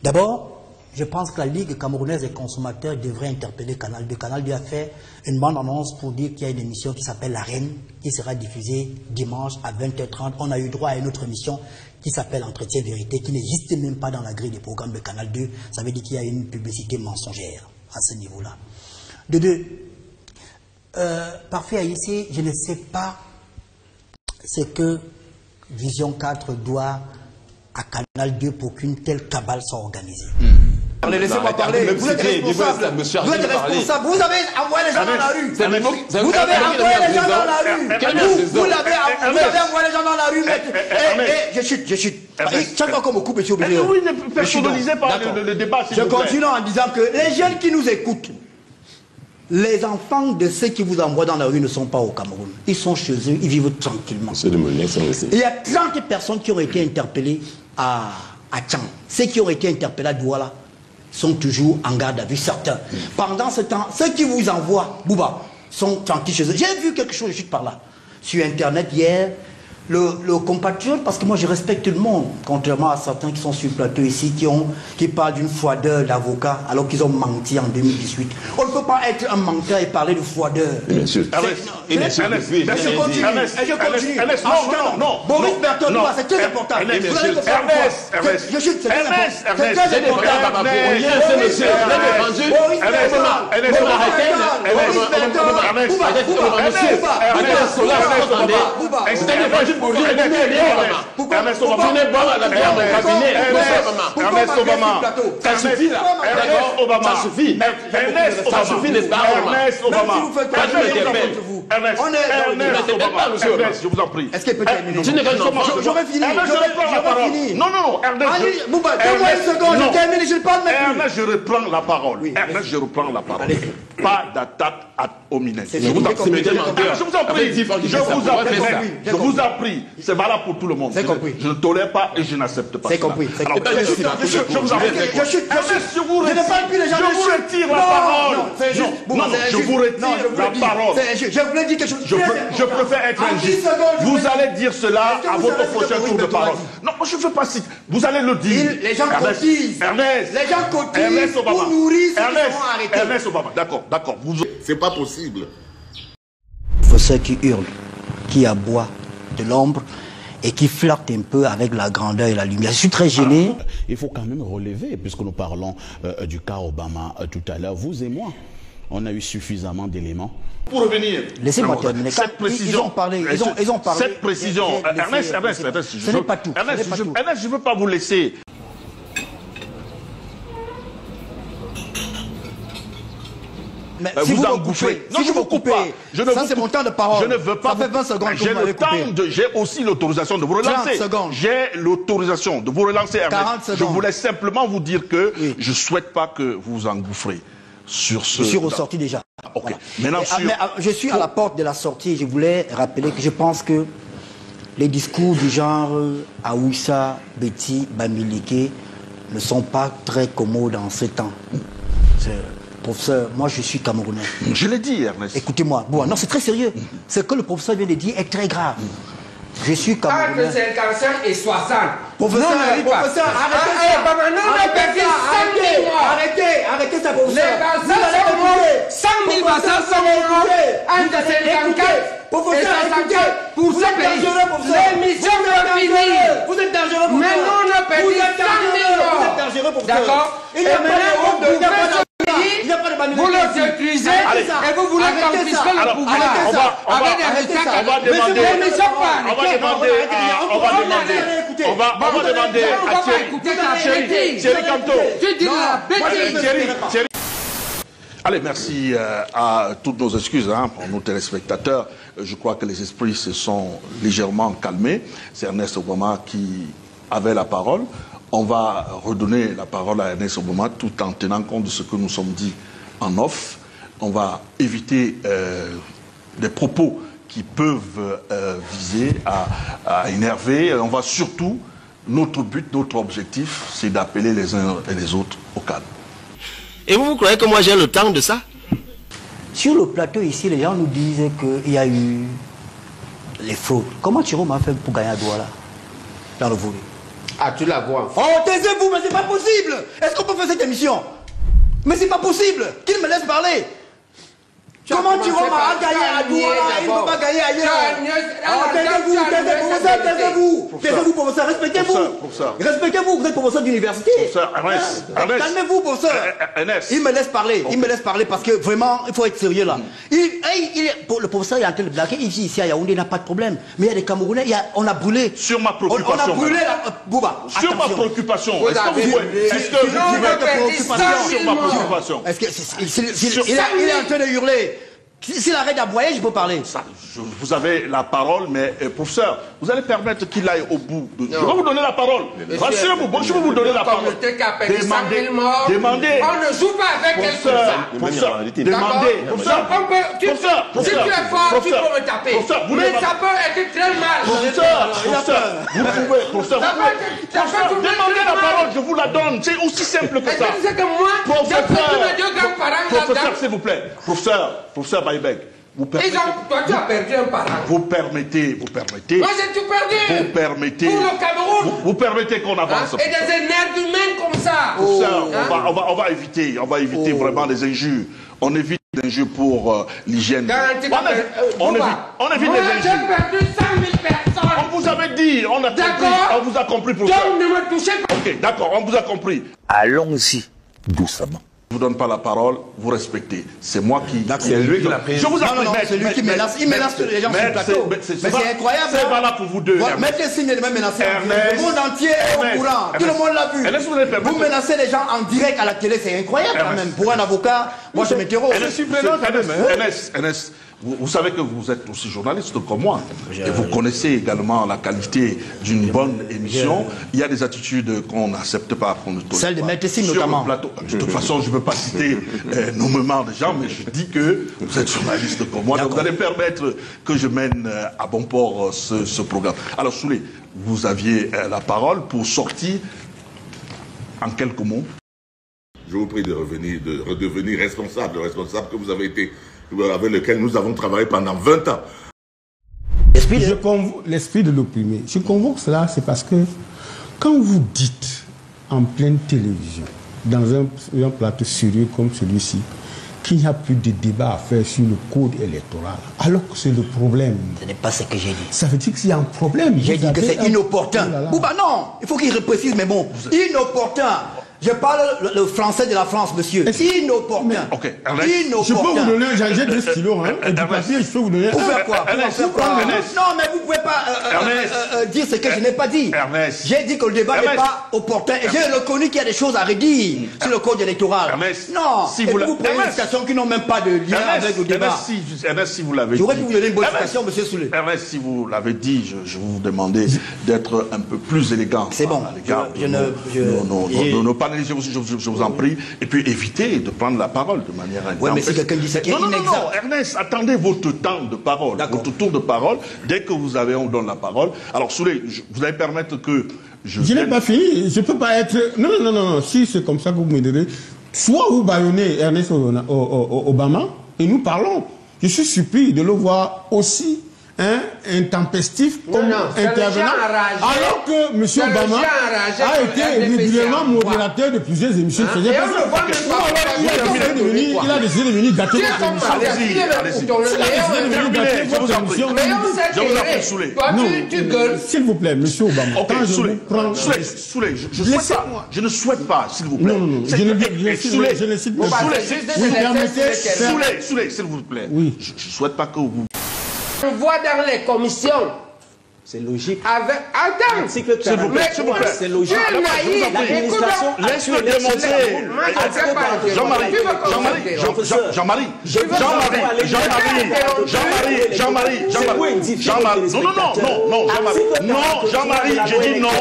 D'abord, je pense que la Ligue camerounaise des consommateurs devrait interpeller Canal 2. Canal 2 a fait une bande-annonce pour dire qu'il y a une émission qui s'appelle La Reine, qui sera diffusée dimanche à 20h30. On a eu droit à une autre émission qui s'appelle Entretien Vérité, qui n'existe même pas dans la grille des programmes de Canal 2. Ça veut dire qu'il y a une publicité mensongère à ce niveau-là. De deux, parfait ici, je ne sais pas ce que Vision 4 doit à Canal 2 pour qu'une telle cabale soit organisée. Laissez-moi parler. Vous êtes responsable. Vous êtes responsable. Vous avez envoyé les gens dans la rue. Vous avez envoyé les gens dans la rue. Vous avez envoyé les gens dans la rue. Je chute. Chaque fois qu'on me coupe, je suis obligé. Oui, ne personnalisez pas le débat. Je continue en disant que les jeunes qui nous écoutent, les enfants de ceux qui vous envoient dans la rue ne sont pas au Cameroun. Ils sont chez eux, ils vivent tranquillement. Il y a 30 personnes qui ont été interpellées à Tchang. Ceux qui ont été interpellés à Douala sont toujours en garde à vue, certains. Pendant ce temps, ceux qui vous envoient, Bouba, sont tranquilles chez eux. J'ai vu quelque chose, je suis par là, sur Internet hier, le compatriote, parce que moi je respecte tout le monde, contrairement à certains qui sont sur le plateau ici, qui parlent d'une froideur d'avocat, alors qu'ils ont menti en 2018. On ne peut pas être un menteur et parler de froideur. Monsieur, je continue. Non. Boris Berton, c'est très important. Je chute, c'est très important. C'est très important. Ernest Obama, ça suffit là, d'accord? Ça suffit. Ça suffit, n'est-ce pas? Ernest Obama, Ernest, je vous en prie. Est-ce qu'il peut terminer? J'aurais fini. Non, Ernest. Donne-moi une seconde, je termine, je parle maintenant. Ernest, je reprends la parole. Ernest, je reprends la parole. Pas d'attaque ad hominem. Je vous en prie. Je vous en prie. C'est valable pour tout le monde. Je ne tolère pas et je n'accepte pas. C'est compris. Je vous en prie. Je vous retire la parole. Non, je vous retire la parole. Je voulais dire quelque chose. Je préfère être injuste. Vous allez dire cela à votre prochain tour de parole. Non, moi je ne veux pas citer. Vous allez le dire. Les gens cotisent. Ernest. Les gens cotisent pour nourrir ceux qui seront arrêtés. Ernest Obama, d'accord. C'est pas possible. Professeur qui hurle, qui aboie de l'ombre et qui flirte un peu avec la grandeur et la lumière. Je suis très gêné. Il faut quand même relever, puisque nous parlons du cas Obama tout à l'heure, vous et moi, on a eu suffisamment d'éléments. Pour revenir, laissez-moi terminer. Cette précision, ils ont parlé. Cette précision, Ernest, ce n'est pas tout. Ernest, je ne veux pas vous laisser. Mais si vous engouffrez, non, je ne vous coupe pas. Ça, c'est mon temps de parole. Je ne veux pas. Ça fait 20 secondes que vous m'avez coupé. J'ai aussi l'autorisation de vous relancer. 30 secondes. J'ai l'autorisation de vous relancer, Ernest. 40 secondes. Je voulais simplement vous dire que je ne souhaite pas que vous vous engouffrez sur ce... Je suis ressorti déjà. Ok. Voilà. Maintenant, je suis à la porte de la sortie et je voulais rappeler que je pense que les discours du genre Aouissa, Betty, Bamileke ne sont pas très commodes en ces temps. Professeur, moi je suis Camerounais. Je l'ai dit, Ernest. Écoutez-moi. Bon, non, c'est très sérieux. Ce que le professeur vient de dire est très grave. Je suis Camerounais. Entre 55 et 60. Professeur, arrêtez ça. Arrêtez ça, professeur. Les Bassans sont morts. 100 000 Bassans sont morts. Entre 54 et 64. Pour ce pays, l'émission doit finir. Vous êtes dangereux, professeur. Mais nous, on a perdu 100 000 morts. Vous êtes dangereux, professeur. D'accord. Il n'y a pas de honte de vous le sécurisez et vous voulez confisquer le pouvoir avec des résultats. On va demander à Thierry Canto. Tu dis la bêtise. Allez, merci à toutes nos excuses pour nos téléspectateurs. Je crois que les esprits se sont légèrement calmés. C'est Ernest Obama qui avait la parole. On va redonner la parole à Ernest Obama tout en tenant compte de ce que nous sommes dit en off. On va éviter des propos qui peuvent viser à énerver. On va surtout, notre but, notre objectif, c'est d'appeler les uns et les autres au calme. Et vous croyez que moi j'ai le temps de ça? Sur le plateau ici, les gens nous disent qu'il y a eu les fraudes. Comment Thierry m'a fait pour gagner à Douala dans le volet? Ah, tu la vois. Oh, taisez-vous, mais c'est pas possible. Est-ce qu'on peut faire cette émission? Mais c'est pas possible. Qu'il me laisse parler. Comment tu vas gagner à Douala? Il ne peut pas gagner ailleurs. Taisez-vous, taisez-vous, professeur, respectez-vous. Respectez-vous, vous êtes professeur d'université. Calmez-vous, professeur. Il me laisse parler, parce que vraiment, il faut être sérieux là. Le professeur est en train de blaguer, ici à Yaoundé, il n'a pas de problème. Mais il y a des Camerounais, on a brûlé. Sur ma préoccupation. On a brûlé Bouba. Sur ma préoccupation. Est-ce que vous pouvez... Sur ma préoccupation. Il est en train de hurler. S'il arrête d'aboyer, je peux parler. Vous avez la parole, mais professeur, vous allez permettre qu'il aille au bout. Je vais vous donner la parole. Rassurez-vous, je vais vous donner la parole. Demandez. On ne joue pas avec elle comme ça. Professeur, demandez. Si tu es fort, tu peux me taper. Mais ça peut être très mal. Professeur, vous pouvez. Demandez la parole, je vous la donne. C'est aussi simple que ça. C'est que moi, j'ai perdu mes deux grands-parents là-dedans. Professeur, s'il vous plaît. Professeur Baïbek, toi, tu as perdu un parent. Vous permettez. Moi, j'ai tout perdu. Vous permettez. Pour le Cameroun. Vous permettez qu'on avance. Et des énergumènes comme ça. Professeur, on va éviter vraiment les injures. On évite les injures pour l'hygiène. On évite les injures. J'ai perdu 100 000 personnes. On vous avait dit, on vous a compris, professeur. Donc, ne me touchez pas. Ok, d'accord, on vous a compris. Allons-y, doucement. Je ne vous donne pas la parole, vous respectez. C'est moi qui... C'est lui qui l'a pris. Je vous en prie, c'est lui qui menace. Il menace les gens sur le plateau. Mais c'est incroyable. C'est valable pour vous deux. Mettez signe de même menacer. Le monde entier est au courant. Tout le monde l'a vu. Vous menacez les gens en direct à la télé, c'est incroyable quand même. Pour un avocat, moi je m'interroge. Ernest, vous savez que vous êtes aussi journaliste comme moi. Et vous connaissez également la qualité d'une bonne émission. Il y a des attitudes qu'on n'accepte pas, qu'on ne tolère pas. Celle de Maître Sine notamment. De toute façon, je ne veux pas citer nommément des gens, mais je dis que vous êtes journaliste comme moi. Donc vous allez permettre que je mène à bon port ce programme. Alors, Soulé, vous aviez la parole pour sortir en quelques mots. Je vous prie de redevenir responsable que vous avez été, avec lequel nous avons travaillé pendant 20 ans. L'esprit de l'opprimé. Je convoque cela, c'est parce que quand vous dites en pleine télévision, dans un plateau sérieux comme celui-ci, qu'il n'y a plus de débat à faire sur le code électoral, alors que c'est le problème. Ce n'est pas ce que j'ai dit. Ça veut dire qu'il y a un problème. J'ai dit que c'est inopportun. Bouba, non, il faut qu'il reprécise, mais bon, inopportun. Je parle le français de la France, monsieur. Inopportun. Ok, Inopportun. Je peux vous donner, j'ai 2 stylos, et du papier, je peux vous donner. Pour faire quoi? Non, mais vous ne pouvez pas dire ce que je n'ai pas dit. J'ai dit que le débat n'est pas opportun. Et j'ai reconnu qu'il y a des choses à redire sur le code électoral. Non, et vous prenez une citation qui n'ont même pas de lien avec le débat. Ernest, si vous l'avez dit. J'aurais pu vous donner une bonne citation, monsieur Soulé. Ernest, si vous l'avez dit, je vous demandais d'être un peu plus élégant. C'est bon. Je vous en prie, et puis évitez de prendre la parole de manière intempestive. Oui, mais si quelqu'un dit ce qui est inexact. Non, Ernest, attendez votre temps de parole, votre tour de parole. Dès que vous avez, on donne la parole. Alors, Soulé, vous allez permettre que je n'ai pas fini, je ne peux pas être... Non, si c'est comme ça que vous me direz, soit vous baillonnez Ernest Obama, et nous parlons. Je suis surpris de le voir aussi intempestif comme intervenant, alors que M. Obama a été régulièrement modérateur de plusieurs émissions. Il a décidé de venir gâter votre émission. Je vous en prie, Soulé. S'il vous plaît, M. Obama. Soulé, je ne souhaite pas, s'il vous plaît. Non, je ne cite pas. Soulé, s'il vous plaît. Je ne souhaite pas que vous... On voit dans les commissions. C'est logique. Attends, s'il vous plaît, c'est logique. Laisse-le démontrer. Jean-Marie, j'ai dit non.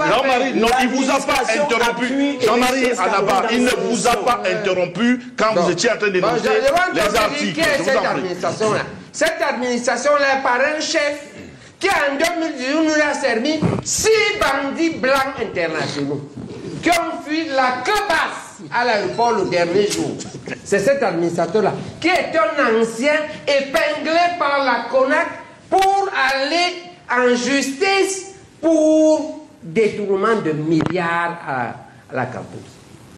Jean-Marie, non, il vous a pas interrompu. Jean-Marie, Anaba, il ne vous a pas interrompu quand vous étiez en train d'énoncer les articles. Je vous en prie. Cette administration-là est par un chef qui en 2018 nous a servi 6 bandits blancs internationaux qui ont fui la queue basse à l'aéroport le dernier jour. C'est cet administrateur-là qui est un ancien épinglé par la CONAC pour aller en justice pour détournement de milliards à la Cameroun.